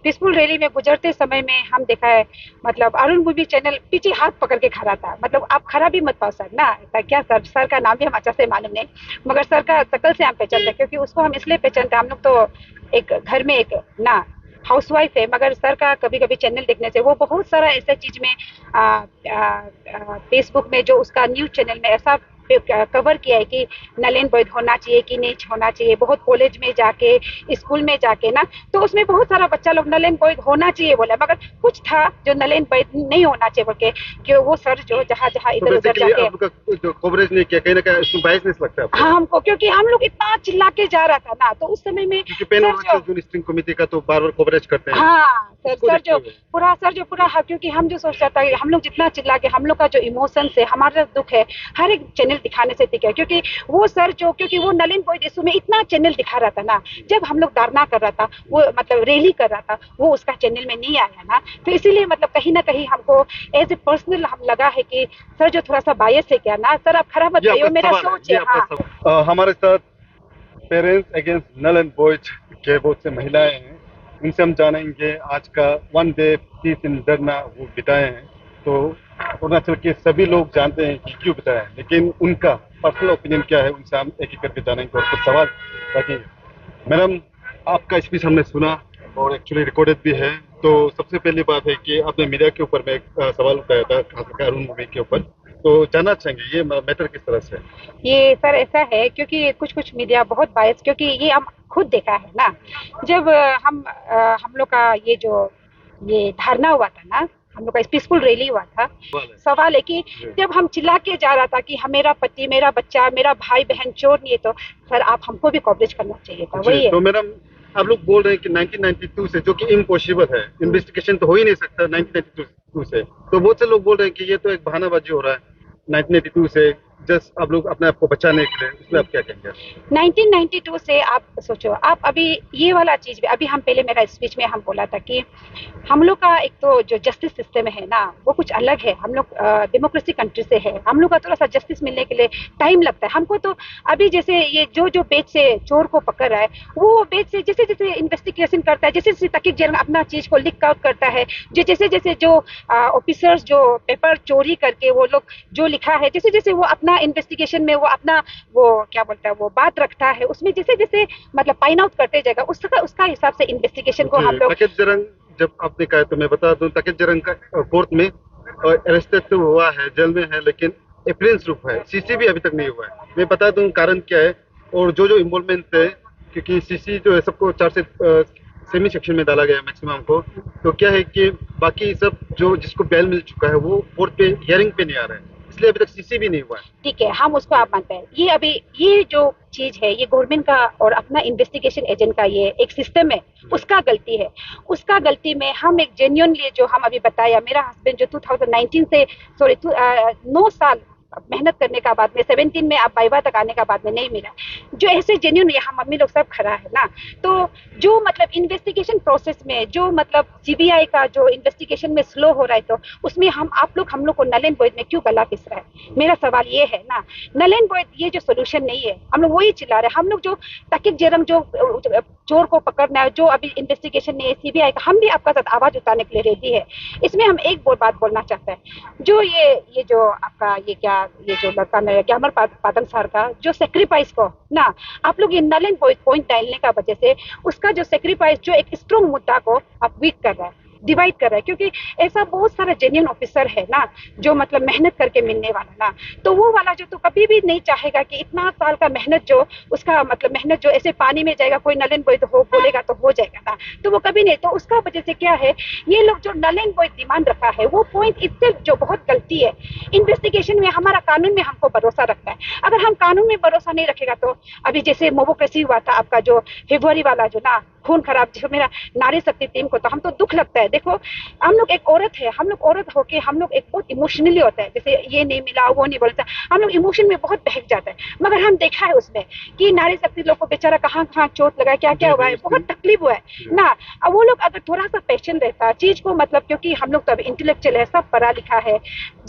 Peaceful rally में गुजरते समय में हम देखा है, मतलब अरुण मूवी चैनल पीछे हाथ पकड़ के खड़ा था। मतलब आप खड़ा भी मत पाओ सर ना, क्या सर, सर का नाम भी हम अच्छा से मालूम नहीं, मगर सर का शकल से हम पहचानते हैं, क्योंकि उसको हम इसलिए पहचानते हैं, हम लोग तो एक घर में एक ना हाउसवाइफ है, मगर सर का कभी कभी चैनल देखने से वो बहुत सारा ऐसा चीज में फेसबुक में जो उसका न्यूज चैनल में ऐसा कवर किया है कि नलेन वैद होना चाहिए कि नहीं होना चाहिए, बहुत कॉलेज में जाके, स्कूल में जाके ना, तो उसमें बहुत सारा बच्चा लोग नलेन वैद होना चाहिए बोला, मगर कुछ था जो नलेन वैद नहीं होना चाहिए बोल के, कि वो सर जो जहाँ जहाँ तो इधर उधर बेसिकली जाके, आप लोग का जो कवरेज नहीं किया, कहीं ना कहीं इसमें बायसनेस लगता है आपको? हाँ हमको, क्योंकि हम लोग इतना चिल्ला के जा रहा था ना, तो उस समय में क्योंकि पेन सर जो, जो स्ट्रिंग कमेटी का तो बार बार कवरेज करते हैं, हाँ सर, उसको देखते हुए। सर जो पूरा हाँ, क्योंकि हम जो सोच रहा था कि हम लोग जितना चिल्ला के, हम लोग का जो इमोशंस है, हमारा दुख है, हर एक चैनल दिखाने से दिखा, क्योंकि वो सर जो, क्योंकि वो नलिन बॉय इशू में इतना चैनल दिखा रहा था ना, जब हम लोग धरना कर रहा था, वो मतलब रैली कर रहा था, वो उसका चैनल में नहीं आया ना, तो इसीलिए मतलब कहीं ना कहीं हमको एज ए पर्सनल हम लगा है कि सर जो थोड़ा सा बायस है क्या ना, सर आप खराब मत कहिए, मेरा सोच है। हाँ हमारे साथ पेरेंट्स अगेंस्ट नल एंड बॉयज के बहुत से महिलाएं हैं, उनसे हम जानेंगे आज का वन डे पीस इन धरना वो बिताए हैं। तो अरुणाचल के सभी लोग जानते हैं कि क्यों बिताया है, लेकिन उनका पर्सनल ओपिनियन क्या है, उनसे हम एक एक करके जानेंगे और कुछ सवाल रखेंगे। मैडम, आपका स्पीच हमने सुना और एक्चुअली रिकॉर्डेड भी है। तो सबसे पहली बात है कि आपने मीडिया के ऊपर में एक सवाल उठाया था, खास करके अरुण मूवी के ऊपर, तो जानना चाहेंगे ये मैटर किस तरह से? ये सर ऐसा है, क्योंकि कुछ कुछ मीडिया बहुत बायस, क्योंकि ये हम खुद देखा है ना, जब हम लोग का ये धरना हुआ था ना, हम लोग का पीसफुल रैली हुआ था, सवाल है कि जब हम चिल्ला के जा रहा था कि हम, मेरा पति, मेरा बच्चा, मेरा भाई बहन चोर नहीं है, तो सर आप हमको भी कवरेज करना चाहिए था, वही है। तो मैडम, आप लोग बोल रहे हैं कि 1992 से, जो कि इम्पॉसिबल है, इन्वेस्टिगेशन तो हो ही नहीं सकता 1992 से, तो बहुत से लोग बोल रहे हैं कि ये तो एक बहानाबाजी हो रहा है 1992 से, जस्ट आप लोग अपने आप को बचाने के लिए। इसमें आप क्या कहेंगे? 1992 से आप सोचो, आप अभी ये वाला चीज भी, अभी हम पहले मेरा स्पीच में हम बोला था कि हम लोग का एक तो जो जस्टिस सिस्टम है ना, वो कुछ अलग है, हम लोग डेमोक्रेसी कंट्री से है, हम लोग का थोड़ा सा जस्टिस मिलने के लिए टाइम लगता है हमको। तो अभी जैसे ये जो बेच से चोर को पकड़ रहा है, वो बेच से जैसे जैसे इन्वेस्टिगेशन करता है, जैसे जैसे तकीक जरंग अपना चीज को लीक आउट करता है, जो जैसे जैसे जो ऑफिसर्स जो पेपर चोरी करके वो लोग जो लिखा है, जैसे जैसे वो अपना इन्वेस्टिगेशन में वो अपना वो क्या बोलता है वो बात रखता है, उसमें जैसे जैसे मतलब फाइंड आउट करते जाएगा, उसका हिसाब से इन्वेस्टिगेशन को हम लोग। तकेत जरंग, जब आपने कहा तो मैं बता दूं, तकेत जरंग का कोर्ट में अरेस्टेड तो हुआ है, जेल में है, लेकिन अपीयरेंस रूप है, सीसी भी अभी तक नहीं हुआ है। मैं बता दूं कारण क्या है और जो जो इन्वॉल्वमेंट है, क्योंकि सीसी जो है सबको 4 से सेमी सेक्शन में डाला गया है मैक्सिमम को। तो क्या है कि बाकी सब जो जिसको बेल मिल चुका है वो कोर्ट पे हियरिंग पे नहीं आ रहा है, इसलिए अभी तक सीसी भी नहीं हुआ है। ठीक है, हम उसको आप मानते हैं, ये अभी ये जो चीज है, ये गवर्नमेंट का और अपना इन्वेस्टिगेशन एजेंट का ये एक सिस्टम है, उसका गलती है। उसका गलती में हम एक जेन्युइनली, जो हम अभी बताया, मेरा हस्बैंड जो 2019 से, सॉरी 9 साल मेहनत करने का बाद में 17 में आप वाइवा तक आने का बाद में नहीं मिला, जो ऐसे जेन्युइन यहाँ मम्मी लोग सब खड़ा है ना, तो जो मतलब इन्वेस्टिगेशन प्रोसेस में जो मतलब सीबीआई का जो इन्वेस्टिगेशन में स्लो हो रहा है, तो उसमें हम लोग को नलेन बोइद में क्यों गला पिस रहा है? मेरा सवाल ये है ना, नलेन बोइद ये जो सोल्यूशन नहीं है, हम लोग वही चिल्ला रहे हैं। हम लोग जो तकिक जेरंग जो चोर को पकड़ना है, जो अभी इन्वेस्टिगेशन नहीं है सीबीआई का, हम भी आपका साथ आवाज उठाने के लिए रेडी है। इसमें हम एक बात बोलना चाहते हैं, जो ये जो आपका ये जो लड़का मेरा ग्यामर पादंग सर का जो सेक्रीफाइस को ना, आप लोग ये नल पॉइंट डालने का वजह से उसका जो सेक्रीफाइस, जो एक स्ट्रॉन्ग मुद्दा को आप वीक कर रहा है, डिवाइड कर रहा है, क्योंकि ऐसा बहुत सारा जेन्युइन ऑफिसर है ना, जो मतलब मेहनत करके मिलने वाला ना, तो वो वाला जो तो कभी भी नहीं चाहेगा कि इतना साल का मेहनत जो उसका मतलब मेहनत जो ऐसे पानी में जाएगा, कोई नलन बॉय तो हो बोलेगा तो हो जाएगा ना, तो वो कभी नहीं। तो उसका वजह से क्या है, ये लोग जो नलन बॉय डिमांड रखा है, वो पॉइंट इससे जो बहुत गलती है। इन्वेस्टिगेशन में हमारा कानून में हमको भरोसा रखता है, अगर हम कानून में भरोसा नहीं रखेगा, तो अभी जैसे मोबोक्रेसी हुआ था आपका जो फेब्रुआरी वाला जो ना खून खराब, जो मेरा नारी शक्ति टीम को, तो हम तो दुख लगता है। देखो, हम लोग एक औरत है, हम लोग औरत होके हम लोग एक बहुत इमोशनली होता है, जैसे ये नहीं मिला वो नहीं बोलता, हम लोग इमोशन में बहुत बहक जाता है। मगर हम देखा है उसमें कि नारी शक्ति लोग को बेचारा कहाँ कहाँ चोट लगा है, क्या क्या हुआ है, बहुत तकलीफ हुआ है ना। अब वो लोग अगर थोड़ा सा पैशन रहता चीज को, मतलब क्योंकि हम लोग तो अभी इंटेलेक्चुअल है, सब पढ़ा लिखा है,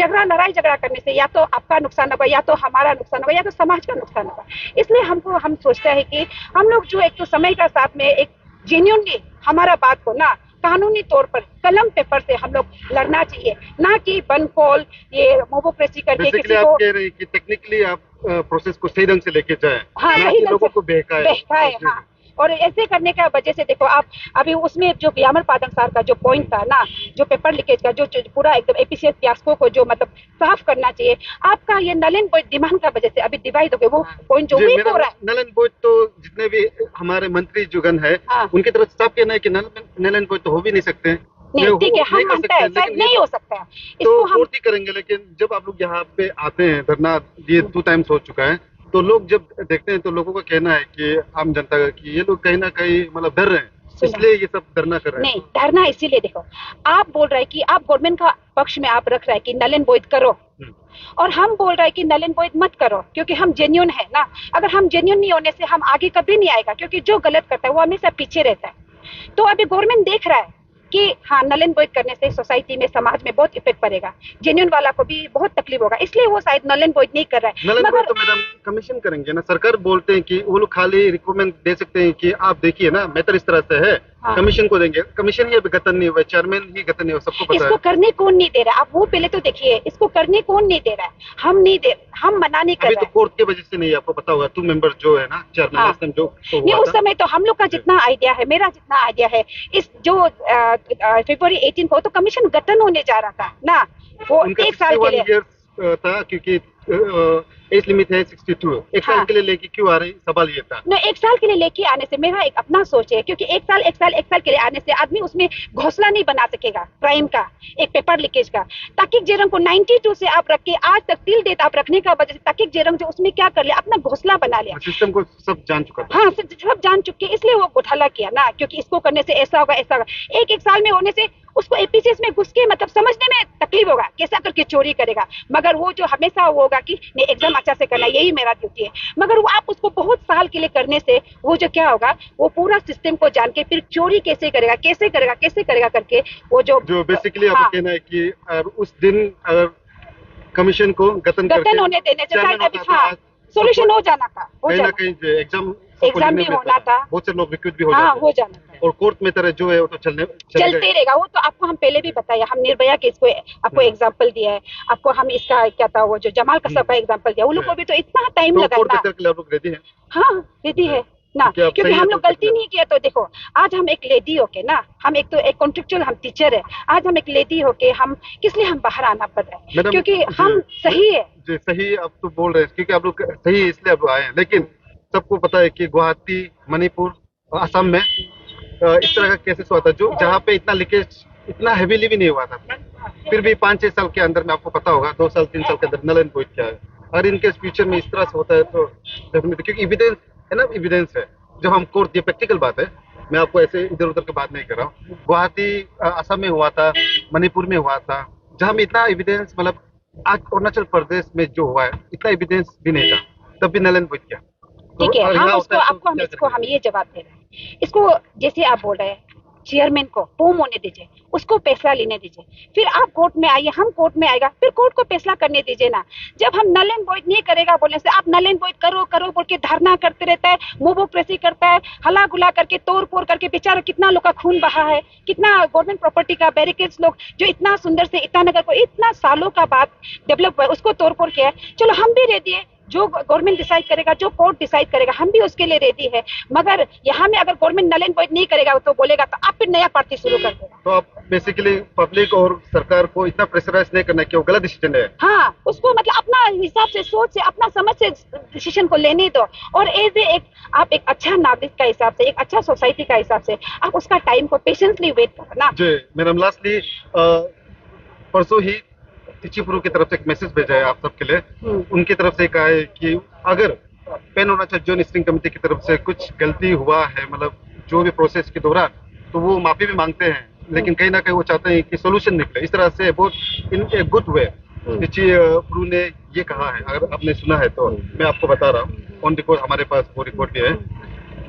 लड़ाई झगड़ा करने से या तो आपका नुकसान होगा, या तो हमारा नुकसान होगा, या तो समाज का नुकसान होगा। इसलिए हम सोचते हैं कि हम लोग जो एक तो समय का साथ में एक जेन्युइनली हमारा बात को ना कानूनी तौर पर कलम पेपर से हम लोग लड़ना चाहिए, ना कि बन कॉल ये मोबोक्रेसी करके किसी आप को। कह रहे हैं कि टेक्निकली आप प्रोसेस को सही ढंग से लेके जाए, हाँ, ना सही कि ढंग लोगों से को बहकाए। हाँ। और ऐसे करने का वजह से देखो आप अभी उसमें जो यामर पादंग सार का जो पॉइंट था ना, जो पेपर लीकेज का जो पूरा एकदम एपीसीएस फियास्को को जो मतलब साफ करना चाहिए, आपका ये नल एंड वॉइड डिमांड का वजह से अभी डिवाइड हो गए, वो पॉइंट जो वीक हो रहा है। नल एंड वॉइड तो जितने भी हमारे मंत्री जुगन है, हाँ। उनकी तरफ साफ कहना है कि नल एंड वॉइड तो हो भी नहीं सकते। नहीं, ठीक है, हम मानते हैं शायद नहीं हो सकता है, इसको हम पूर्ति करेंगे। लेकिन जब आप लोग यहाँ पे आते हैं, धरना ये 2 टाइम्स हो चुका है, तो लोग जब देखते हैं तो लोगों का कहना है कि आम जनता का कि ये लोग कहीं ना कहीं मतलब डर रहे हैं, इसलिए ये सब धरना कर रहे हैं। नहीं, धरना इसीलिए देखो, आप बोल रहे हैं कि आप गवर्नमेंट का पक्ष में आप रख रहे हैं कि नल एंड वॉइड करो, और हम बोल रहे हैं कि नल एंड वॉइड मत करो, क्योंकि हम जेन्युइन है ना। अगर हम जेन्युइन नहीं होने से हम आगे कभी नहीं आएगा, क्योंकि जो गलत करता है वो हमेशा पीछे रहता है। तो अभी गवर्नमेंट देख रहा है कि हाँ, नल एंड वॉइड करने से सोसाइटी में, समाज में बहुत इफेक्ट पड़ेगा, जेन्युइन वाला को भी बहुत तकलीफ होगा, इसलिए वो शायद नल एंड वॉइड नहीं कर रहा है। नल एंड वॉइड तो मैडम कमीशन करेंगे ना, सरकार बोलते हैं कि वो लोग खाली रिकमेंड दे सकते हैं कि आप देखिए ना मैटर इस तरह से है, हाँ। कमीशन को देंगे, कमीशन ही अभी गठन नहीं हुआ, चेयरमैन ही गठन नहीं हुआ, सबको पता है। इसको करने कौन नहीं दे रहा है, आप वो पहले तो देखिए, इसको करने कौन नहीं दे रहा है, हम नहीं दे, हम मना नहीं कर रहे। अभी तो कोर्ट की वजह से नहीं, आपको पता होगा 2 मेंबर जो है ना चेयरमैन, लास्ट टाइम जो नहीं, उस समय तो हम लोग का जितना आइडिया है, मेरा जितना आइडिया है, इस जो फरवरी 18 को तो कमीशन गठन होने जा रहा था ना, वो 1 साल के लिए था, क्योंकि एज लिमिट है 62, 1 साल के लिए लेके क्यों आ रही, सवाल ये था। न 1 साल के लिए लेके आने से मेरा एक अपना सोच है, क्योंकि 1 साल के लिए आने से आदमी उसमें घोंसला नहीं बना सकेगा क्राइम का, एक पेपर लीकेज का। ताकिक जेरंग को 92 से आप रख के आज तक टिल डेट आप रखने का वजह से ताकिक जेरंग जो उसमें क्या कर लिया, अपना घोंसला बना लिया। सिस्टम को सब जान चुका था। हाँ, सब जान चुके, इसलिए वो घोटाला किया ना, क्योंकि इसको करने से ऐसा होगा, ऐसा होगा। एक साल में होने से उसको एपीसीएस में घुस के मतलब समझने में तकलीफ होगा, कैसा करके चोरी करेगा, मगर वो जो हमेशा वो होगा कि नहीं एग्जाम अच्छा से करना, यही मेरा ड्यूटी है। मगर वो आप उसको बहुत साल के लिए करने से वो जो क्या होगा, वो पूरा सिस्टम को जान के फिर चोरी कैसे करेगा करके वो जो बेसिकली आपका कहना है कि उस दिन अगर कमीशन को गठन होने देने से शायद अभी सोल्यूशन हो जाना था, कहीं ना कहीं एग्जाम भी होना था, बहुत से लोग रिक्रूट भी हो जाना था, और कोर्ट में तरह जो है वो तो चलते रहेगा। वो तो आपको हम पहले भी बताया, हम निर्भया के इसको आपको एग्जांपल दिया है, आपको हम इसका क्या था वो जो जमाल कसब का एग्जांपल दिया, उन लोग को भी तो इतना टाइम लगा ना। हाँ, रेडी है ना, क्योंकि हम लोग गलती नहीं किया। तो देखो, आज हम एक लेडी होके ना, हम एक कॉन्ट्रेक्चुअल हम टीचर है, आज हम एक लेडी होके हम किस लिए हम बाहर आना पड़ रहा है, क्योंकि हम सही है। सही आप तो बोल रहे हैं, क्योंकि आप लोग सही इसलिए अब आए हैं, लेकिन सबको पता है कि गुवाहाटी, मणिपुर, असम में इस तरह का केसेस हुआ था, जो जहाँ पे इतना लीकेज इतना हैवीली भी नहीं हुआ था, फिर भी 5-6 साल के अंदर में आपको पता होगा, 2 साल 3 साल के अंदर नल एंड वॉइड क्या है। अगर इनके फ्यूचर में इस तरह से होता है तो डेफिनेटली, क्योंकि एविडेंस है ना, एविडेंस है। जब हम कोर्ट, ये प्रैक्टिकल बात है, मैं आपको ऐसे इधर उधर की बात नहीं कर रहा हूँ। गुवाहाटी, असम में हुआ था, मणिपुर में हुआ था, जहाँ में इतना एविडेंस, मतलब आज अरुणाचल प्रदेश में जो हुआ है इतना एविडेंस भी नहीं था, तब भी नल एंड वॉइड किया। ठीक है, हम ये जवाब दे रहे हैं। इसको जैसे आप बोल रहे हैं, चेयरमैन को फॉर्म होने दीजिए, उसको फैसला लेने दीजिए, फिर आप कोर्ट में आइए, हम कोर्ट में आएगा, फिर कोर्ट को फैसला करने दीजिए ना। जब हम नल एंड वॉइड नहीं करेगा बोलने से, आप नल एंड वॉइड करो बोल के धरना करते रहता है, मोबोक्रेसी करता है, हला गुला करके तोड़ फोड़ करके, बेचारा कितना लोग का खून बहा है, कितना गवर्नमेंट प्रॉपर्टी का बैरिकेड्स लोग जो इतना सुंदर से ईटानगर को इतना सालों का बाद डेवलप हुआ है, उसको तोड़ फोड़ किया है। चलो हम भी रेडी है, जो गवर्नमेंट डिसाइड करेगा, जो कोर्ट डिसाइड करेगा, हम भी उसके लिए रेडी है। मगर यहाँ में अगर गवर्नमेंट नल एंड वॉइड नहीं करेगा तो बोलेगा तो आप फिर नया पार्टी शुरू कर देगा। तो आप बेसिकली पब्लिक और सरकार को इतना प्रेशराइज नहीं करना कि वो गलत डिसीजन है। हाँ, उसको मतलब अपना हिसाब से, सोच से, अपना समझ से डिसीजन को लेने दो, और एज आप एक अच्छा नागरिक का हिसाब से, एक अच्छा सोसाइटी का हिसाब से आप उसका टाइम को पेशेंसली वेट करो ना। जी मैडम, लास्टली परसों ही तिचिपुरु की तरफ से एक मैसेज भेजा है आप सबके लिए। उनकी तरफ से कहा है कि अगर pan Arunachal zone steering committee की तरफ से कुछ गलती हुआ है, मतलब जो भी प्रोसेस के दौरान, तो वो माफी भी मांगते हैं, लेकिन कहीं ना कहीं वो चाहते हैं कि सोल्यूशन निकले। इस तरह से बहुत इन ए गुड वे तिचिपुरु ने ये कहा है। अगर आपने सुना है तो मैं आपको बता रहा हूँ, ऑन रिकॉर्ड हमारे पास वो रिकॉर्ड भी है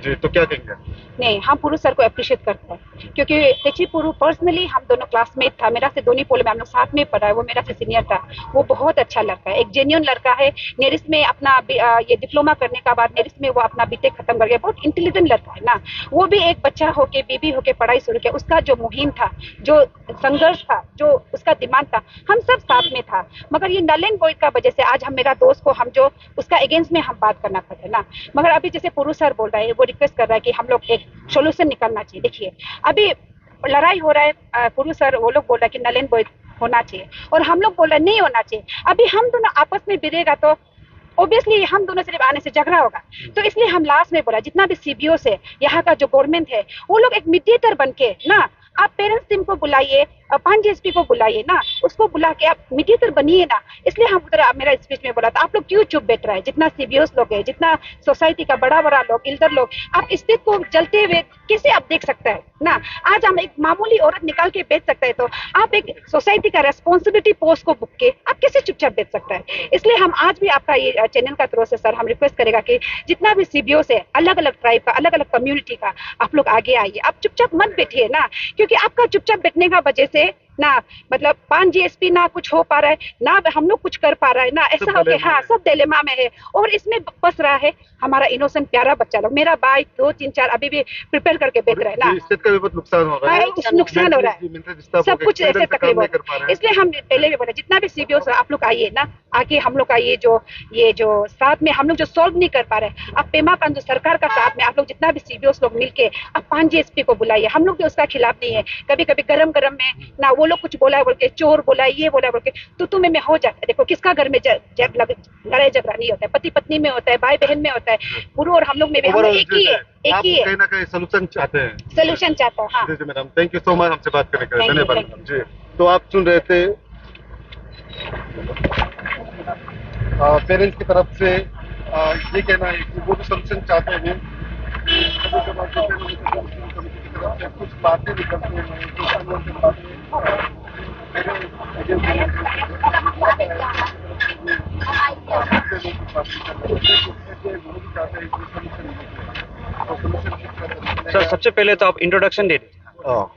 जी, तो क्या कहेंगे? नहीं, हम पुरु सर को अप्रिशिएट करते हैं क्योंकि तेची पुरु पर्सनली हम दोनों क्लासमेट था, मेरा से दोनी पोल में हम लोग साथ में पढ़ा है, वो मेरा से सीनियर था। वो बहुत अच्छा लड़का है, एक जेन्युइन लड़का है। नेरिस में अपना ये डिप्लोमा करने का बाद नेरिस में वो अपना बीटेक खत्म कर गया। बहुत इंटेलिजेंट लड़का है ना। वो भी एक बच्चा होके बीबी होके पढ़ाई शुरू किया। उसका जो मुहिम था, जो संघर्ष था, जो उसका दिमाग था, हम सब साथ में था। मगर ये नल एंड वॉइड का वजह से आज हम मेरा दोस्त को हम जो उसका अगेंस्ट में हम बात करना पड़े ना। मगर अभी जैसे पुरु सर बोल रहा है, वो रिक्वेस्ट कर रहा है कि हम लोग एक सोल्यूशन निकालना चाहिए। देखिए अभी लड़ाई हो रहा है, पुरु सर वो लोग बोल रहा है कि नल एंड वॉइड होना चाहिए और हम लोग बोल रहे हैं नहीं होना चाहिए। अभी हम दोनों आपस में भिड़ेगा तो ऑब्वियसली हम दोनों सिर्फ आने से झगड़ा होगा। तो इसलिए हम लास्ट में बोला जितना भी सीबीओ से यहाँ का जो गवर्नमेंट है वो लोग एक मीडिएटर बन के ना, आप पेरेंट्स टीम को बुलाइए, 5 जीएसपी को बुलाइए ना, उसको बुला के आप मीडिएटर बनिए ना। इसलिए हम उधर मेरा स्पीच में बोला था आप लोग क्यों चुप बैठ रहे हैं। जितना सीबीओस लोग है, जितना सोसाइटी का बड़ा बड़ा लोग, इल्डर लोग, आप स्थिति को जलते हुए कैसे आप देख सकते हैं ना। आज हम एक मामूली औरत निकाल के बेच सकते हैं, तो आप एक सोसाइटी का रेस्पॉन्सिबिलिटी पोस्ट को बुक के आप कैसे चुपचाप बेच सकते हैं। इसलिए हम आज भी आपका ये चैनल का थ्रू से सर हम रिक्वेस्ट करेगा कि जितना भी सीबीओ से अलग अलग ट्राइब का, अलग अलग कम्युनिटी का, आप लोग आगे आइए। आप चुपचाप मत बैठिए ना, क्योंकि आपका चुपचाप बैठने का वजह से ना मतलब 5 जीएसपी ना कुछ हो पा रहा है, ना हम लोग कुछ कर पा रहा है ना। ऐसा हो गया, हाँ सब डिलेमा में है और इसमें फंस रहा है हमारा इनोसेंट प्यारा बच्चा लोग। मेरा भाई 2 3 4 अभी भी प्रिपेयर करके बेच रहा है ना। इससे का भी बहुत नुकसान हो रहा है। नुकसान हो रहा है, सब कुछ ऐसे तकलीफ हो रहा है। इसलिए हम पहले भी बोले जितना भी सीबीओ से आप लोग आइए ना, आके हम लोग का ये जो साथ में हम लोग जो सॉल्व नहीं कर पा रहे, आप पेमा खांडू सरकार का साथ में आप लोग जितना भी सीबीओ लोग मिलके आप 5 जीएसपी को बुलाइए। हम लोग भी उसका खिलाफ नहीं है। कभी कभी गरम गरम में ना वो लोग कुछ बोला है बोल के, चोर बोला है, ये बोला है बोल के, तो तुम्हें में हो जाता है। देखो किसका घर में लड़ाई झगड़ा नहीं होता है, पति पत्नी में होता है, भाई बहन में होता है, गुरु और हम लोग में भी हम एक ही है, एक ही है। कहीं ना कहीं सोल्यूशन चाहते हैं, सोल्यूशन चाहता है। हाँ जी madam, thank you so much हमसे बात करने के लिए, Thank you, धन्यवाद thank you. जी। तो आप सुन रहे थे पेरेंट्स की तरफ से ये कहना है कि वो भी सोल्यूशन चाहते हैं। कुछ बातें निकलती हैं, सर सबसे पहले तो आप इंट्रोडक्शन दे दें।